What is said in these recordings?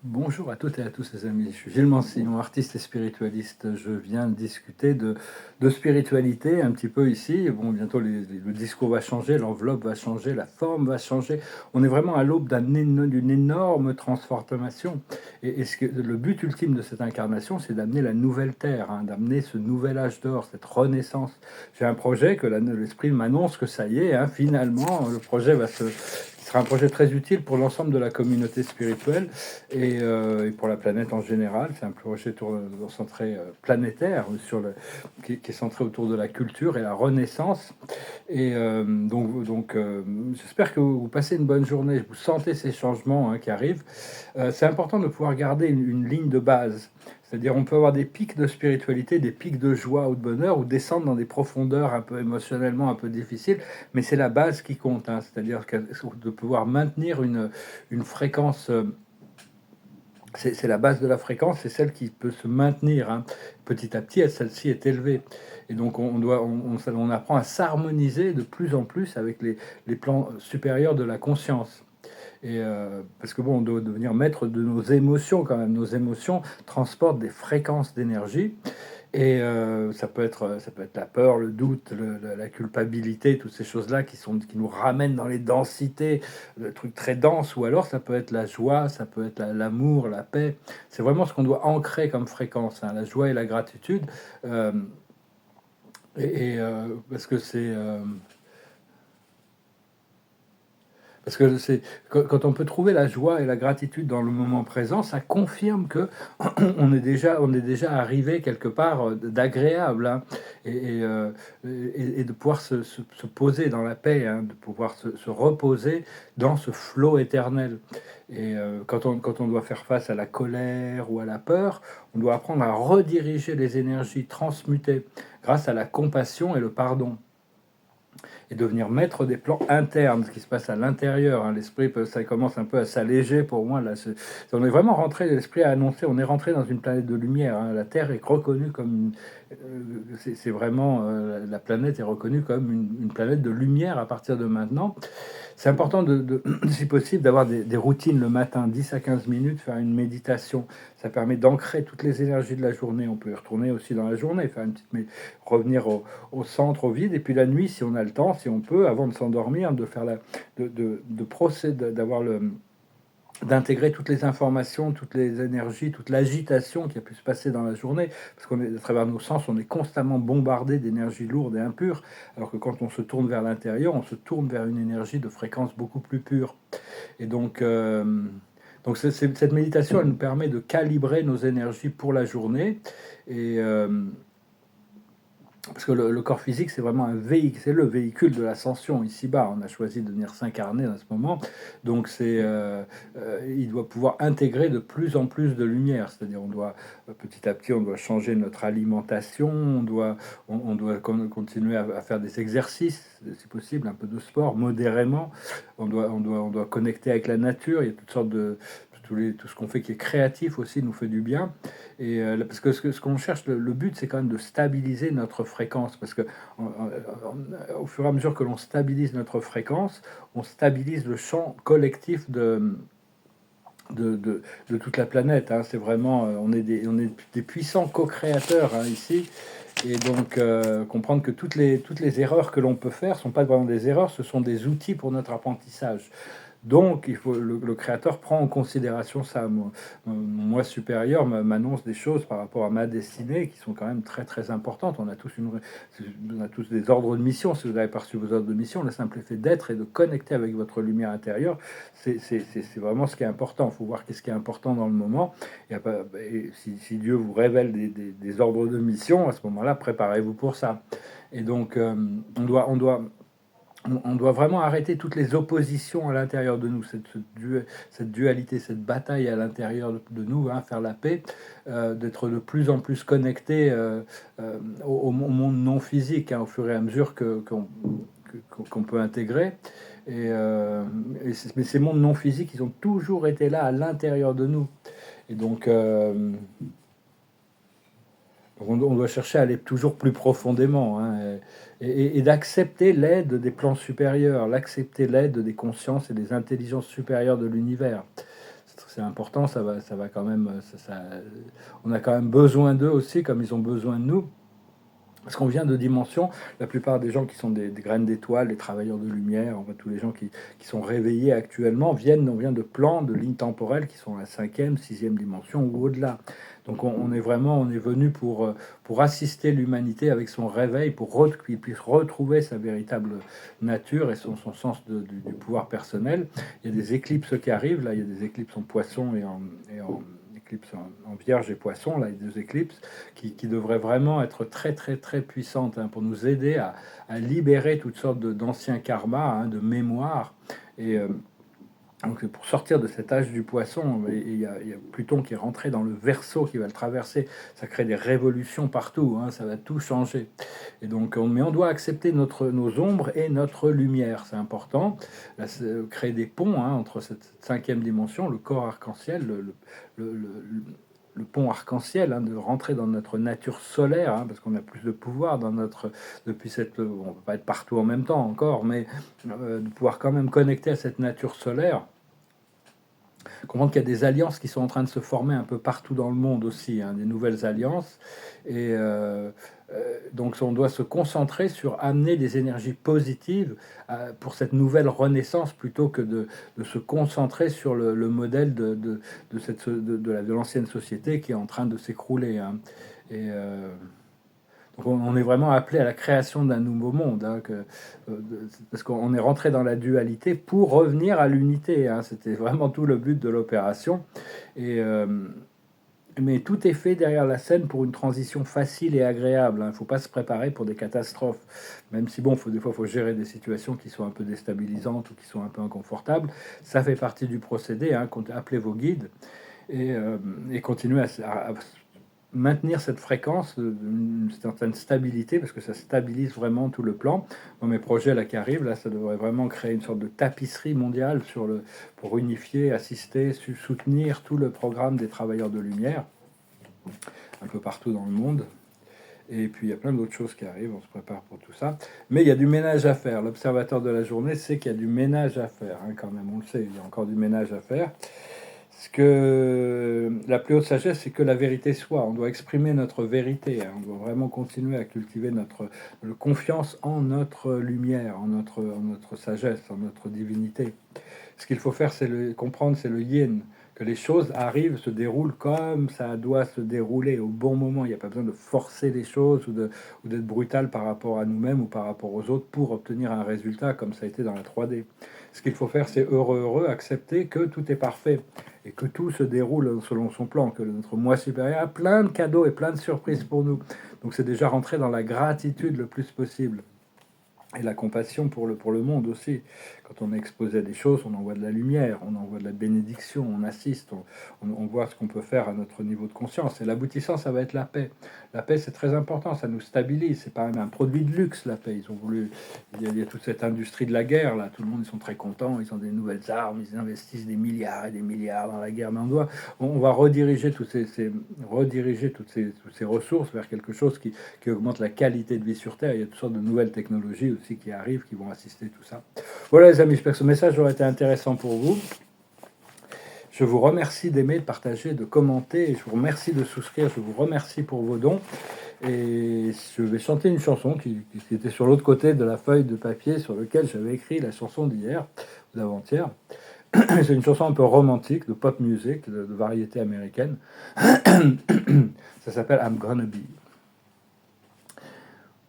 Bonjour à toutes et à tous les amis, je suis Gilles Mancillon, artiste et spiritualiste. Je viens discuter de spiritualité un petit peu ici. Bon, bientôt le discours va changer, l'enveloppe va changer, la forme va changer. On est vraiment à l'aube d'une énorme transformation. Le but ultime de cette incarnation, c'est d'amener la nouvelle terre, hein, d'amener ce nouvel âge d'or, cette renaissance. J'ai un projet que l'esprit m'annonce que ça y est, hein, finalement, le projet ce sera un projet très utile pour l'ensemble de la communauté spirituelle et pour la planète en général. C'est un projet centré planétaire qui est centré autour de la culture et la renaissance. J'espère que vous passez une bonne journée. Vous sentez ces changements, hein, qui arrivent. C'est important de pouvoir garder une ligne de base. C'est-à-dire, on peut avoir des pics de spiritualité, des pics de joie ou de bonheur, ou descendre dans des profondeurs un peu émotionnellement un peu difficiles, mais c'est la base qui compte, hein. C'est-à-dire de pouvoir maintenir une fréquence. C'est la base de la fréquence, c'est celle qui peut se maintenir, hein. Petit à petit, celle-ci est élevée. Et donc on apprend à s'harmoniser de plus en plus avec les plans supérieurs de la conscience. Parce que bon, on doit devenir maître de nos émotions quand même. Nos émotions transportent des fréquences d'énergie. Ça peut être la peur, le doute, la culpabilité, toutes ces choses-là qui nous ramènent dans les densités, le truc très dense, ou alors ça peut être la joie, ça peut être l'amour, la paix. C'est vraiment ce qu'on doit ancrer comme fréquence, hein, la joie et la gratitude. Euh, Parce que c'est quand on peut trouver la joie et la gratitude dans le moment présent, ça confirme que on est déjà arrivé quelque part d'agréable, hein, et de pouvoir se poser dans la paix, hein, de pouvoir se reposer dans ce flot éternel. Quand on doit faire face à la colère ou à la peur, on doit apprendre à rediriger les énergies transmutées grâce à la compassion et le pardon, et devenir maître des plans internes, ce qui se passe à l'intérieur, hein. L'esprit, ça commence un peu à s'alléger pour moi. Là, on est vraiment rentré, l'esprit a annoncé, on est rentré dans une planète de lumière, hein. La Terre est reconnue comme c'est vraiment la planète est reconnue comme une planète de lumière à partir de maintenant. C'est important, si possible, d'avoir des routines le matin, 10 à 15 minutes, faire une méditation. Ça permet d'ancrer toutes les énergies de la journée. On peut y retourner aussi dans la journée, faire une petite, revenir au centre, au vide. Et puis la nuit, si on a le temps, si on peut, avant de s'endormir, de faire de procéder, d'intégrer toutes les informations, toutes les énergies, toute l'agitation qui a pu se passer dans la journée, parce qu'on est à travers nos sens, on est constamment bombardé d'énergie lourde et impure, alors que quand on se tourne vers l'intérieur, on se tourne vers une énergie de fréquence beaucoup plus pure. Et cette méditation, elle nous permet de calibrer nos énergies pour la journée. Et Parce que le corps physique, c'est vraiment un véhicule, c'est le véhicule de l'ascension ici-bas. On a choisi de venir s'incarner à ce moment, donc il doit pouvoir intégrer de plus en plus de lumière. C'est-à-dire, on doit petit à petit, on doit changer notre alimentation, on doit continuer à faire des exercices, si possible, un peu de sport modérément. On doit connecter avec la nature. Il y a toutes sortes de tout ce qu'on fait qui est créatif aussi nous fait du bien. Parce que ce qu'on cherche, le but, c'est quand même de stabiliser notre fréquence. Parce que au fur et à mesure que l'on stabilise notre fréquence, on stabilise le champ collectif de toute la planète, hein. C'est vraiment, on est des puissants co-créateurs, hein, ici. Et donc, comprendre que toutes les erreurs que l'on peut faire sont pas vraiment des erreurs, ce sont des outils pour notre apprentissage. Donc, le créateur prend en considération ça. Mon moi supérieur m'annonce des choses par rapport à ma destinée qui sont quand même très très importantes. On a tous des ordres de mission. Si vous avez perçu vos ordres de mission, le simple fait d'être et de connecter avec votre lumière intérieure, c'est vraiment ce qui est important. Il faut voir qu'est-ce qui est important dans le moment. Et si Dieu vous révèle des ordres de mission, à ce moment-là, préparez-vous pour ça. Et donc, on doit vraiment arrêter toutes les oppositions à l'intérieur de nous, cette dualité, cette bataille à l'intérieur de nous, hein, faire la paix, d'être de plus en plus connecté au monde non physique, hein, au fur et à mesure qu'on peut intégrer. Mais ces mondes non physiques, ils ont toujours été là à l'intérieur de nous. Et donc, on doit chercher à aller toujours plus profondément, hein, et d'accepter l'aide des plans supérieurs, l'accepter l'aide des consciences et des intelligences supérieures de l'univers. c'est important, ça va quand même, on a quand même besoin d'eux aussi, comme ils ont besoin de nous. Parce qu'on vient de dimensions, la plupart des gens qui sont des graines d'étoiles, les travailleurs de lumière, enfin, tous les gens qui sont réveillés actuellement, on vient de plans, de lignes temporelles qui sont la cinquième, sixième dimension ou au-delà. Donc on est venu pour assister l'humanité avec son réveil, qu'il puisse retrouver sa véritable nature et son sens du pouvoir personnel. Il y a des éclipses qui arrivent, là il y a des éclipses en poisson et en éclipse en vierge et poisson, là, les deux éclipses, qui devraient vraiment être très, très, très puissantes pour nous aider à libérer toutes sortes d'anciens karmas, de mémoire. Et donc, pour sortir de cet âge du poisson, il y a Pluton qui est rentré dans le Verseau, qui va le traverser. Ça crée des révolutions partout, ça va tout changer. Et donc, mais on doit accepter nos ombres et notre lumière, c'est important. Là, créer des ponts entre cette cinquième dimension, le corps arc-en-ciel, le pont arc-en-ciel, de rentrer dans notre nature solaire, parce qu'on a plus de pouvoir depuis cette, on peut pas être partout en même temps encore, mais de pouvoir quand même connecter à cette nature solaire. Comprendre qu'il y a des alliances qui sont en train de se former un peu partout dans le monde aussi, des nouvelles alliances. Et donc on doit se concentrer sur amener des énergies positives pour cette nouvelle renaissance, plutôt que de se concentrer sur le modèle de l'ancienne société qui est en train de s'écrouler. Et donc on est vraiment appelé à la création d'un nouveau monde, parce qu'on est rentré dans la dualité pour revenir à l'unité. C'était vraiment tout le but de l'opération. Mais tout est fait derrière la scène pour une transition facile et agréable. Il ne faut pas se préparer pour des catastrophes. Même si, des fois, il faut gérer des situations qui sont un peu déstabilisantes ou qui sont un peu inconfortables. Ça fait partie du procédé. Appelez vos guides et continuez à maintenir cette fréquence d'une certaine stabilité, parce que ça stabilise vraiment tout le plan. Dans mes projets là qui arrivent, là, ça devrait vraiment créer une sorte de tapisserie mondiale pour unifier, assister, soutenir tout le programme des travailleurs de lumière, un peu partout dans le monde. Et puis il y a plein d'autres choses qui arrivent, on se prépare pour tout ça. Mais il y a du ménage à faire. L'observateur de la journée sait qu'il y a du ménage à faire, quand même, on le sait, il y a encore du ménage à faire. Ce que la plus haute sagesse, c'est que la vérité soit. On doit exprimer notre vérité. On doit vraiment continuer à cultiver notre confiance en notre lumière, en notre sagesse, en notre divinité. Ce qu'il faut faire, comprendre, c'est le yin. Que les choses arrivent, se déroulent comme ça doit se dérouler au bon moment. Il n'y a pas besoin de forcer les choses ou d'être brutal par rapport à nous-mêmes ou par rapport aux autres pour obtenir un résultat comme ça a été dans la 3D. Ce qu'il faut faire, c'est heureux, accepter que tout est parfait et que tout se déroule selon son plan, que notre moi supérieur a plein de cadeaux et plein de surprises pour nous. Donc c'est déjà rentrer dans la gratitude le plus possible. Et la compassion pour le monde aussi. Quand on est exposé à des choses, on envoie de la lumière, on envoie de la bénédiction, on assiste, on voit ce qu'on peut faire à notre niveau de conscience. Et l'aboutissant, ça va être la paix. La paix, c'est très important, ça nous stabilise. C'est pas un produit de luxe, la paix. Ils ont voulu... Il y a toute cette industrie de la guerre, là. Tout le monde, ils sont très contents, ils ont des nouvelles armes, ils investissent des milliards et des milliards dans la guerre. Mais on va rediriger tous ces ressources vers quelque chose qui augmente la qualité de vie sur Terre. Il y a toutes sortes de nouvelles technologies aussi qui arrivent, qui vont assister tout ça. Voilà les amis, j'espère que ce message aura été intéressant pour vous. Je vous remercie d'aimer, de partager, de commenter. Je vous remercie de souscrire. Je vous remercie pour vos dons. Et je vais chanter une chanson qui était sur l'autre côté de la feuille de papier sur laquelle j'avais écrit la chanson d'hier ou d'avant-hier. C'est une chanson un peu romantique, de pop music, de variété américaine. Ça s'appelle I'm Gonna Be.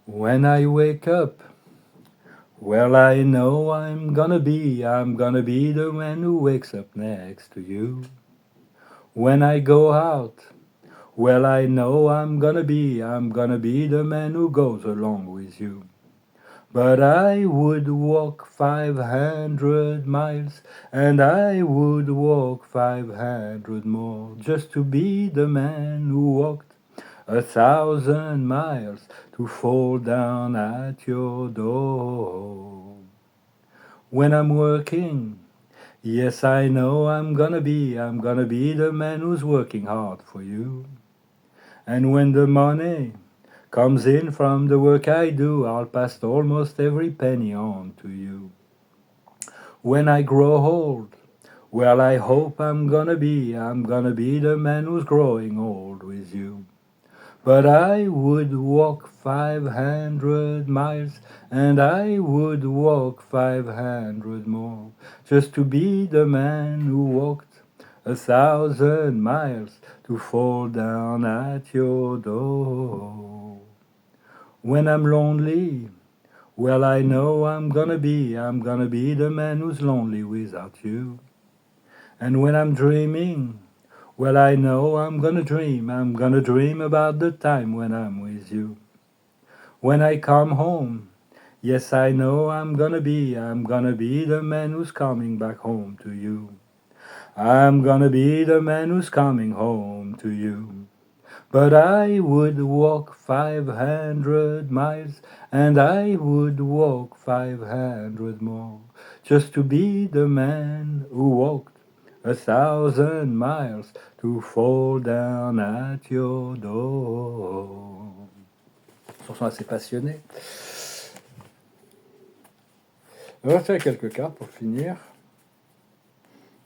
When I wake up, well, I know I'm gonna be the man who wakes up next to you. When I go out, well, I know I'm gonna be the man who goes along with you. But I would walk 500 miles, and I would walk 500 more, just to be the man who walked 1,000 miles to fall down at your door. When I'm working, yes, I know I'm gonna be the man who's working hard for you. And when the money comes in from the work I do, I'll pass almost every penny on to you. When I grow old, Well, I hope I'm gonna be the man who's growing old with you. But I would walk 500 miles, and I would walk 500 more, just to be the man who walked 1,000 miles to fall down at your door. When I'm lonely, well, I know I'm gonna be the man who's lonely without you. And when I'm dreaming, well, I know I'm gonna dream about the time when I'm with you. When I come home, yes, I know I'm gonna be the man who's coming back home to you. I'm gonna be the man who's coming home to you. But I would walk 500 miles, and I would walk 500 more, just to be the man who walked 1,000 miles to fall down at your door. Chanson assez passionnée. On va faire quelques cartes pour finir.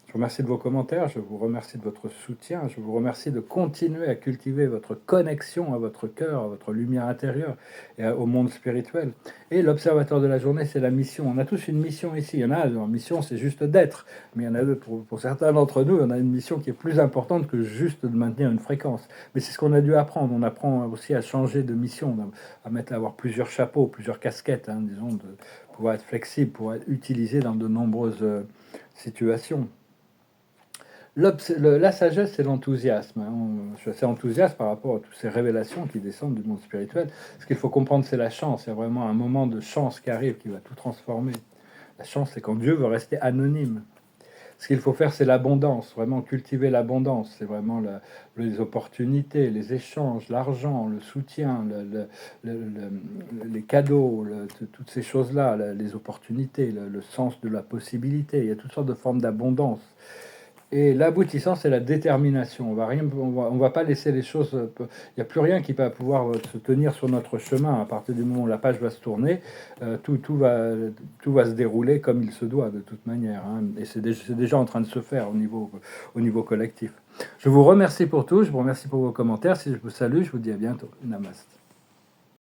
Je vous remercie de vos commentaires, je vous remercie de votre soutien, je vous remercie de continuer à cultiver votre connexion à votre cœur, à votre lumière intérieure et au monde spirituel. Et l'observateur de la journée, c'est la mission. On a tous une mission ici. Il y en a, leur mission, c'est juste d'être. Mais il y en a pour certains d'entre nous, on a une mission qui est plus importante que juste de maintenir une fréquence. Mais c'est ce qu'on a dû apprendre. On apprend aussi à changer de mission, à avoir plusieurs chapeaux, plusieurs casquettes, disons, de pouvoir être flexible, pouvoir être utilisé dans de nombreuses situations. La sagesse, c'est l'enthousiasme. Je suis assez enthousiaste par rapport à toutes ces révélations qui descendent du monde spirituel. Ce qu'il faut comprendre, c'est la chance. Il y a vraiment un moment de chance qui arrive, qui va tout transformer. La chance, c'est quand Dieu veut rester anonyme. Ce qu'il faut faire, c'est l'abondance, vraiment cultiver l'abondance. C'est vraiment les opportunités, les échanges, l'argent, le soutien, les cadeaux, toutes ces choses-là, les opportunités, le sens de la possibilité. Il y a toutes sortes de formes d'abondance. Et l'aboutissant, c'est la détermination. On va pas laisser les choses. Il n'y a plus rien qui va pouvoir se tenir sur notre chemin. À partir du moment où la page va se tourner, tout va se dérouler comme il se doit de toute manière. Et c'est déjà en train de se faire au niveau collectif. Je vous remercie pour tout. Je vous remercie pour vos commentaires. Si je vous salue, je vous dis à bientôt. Namaste.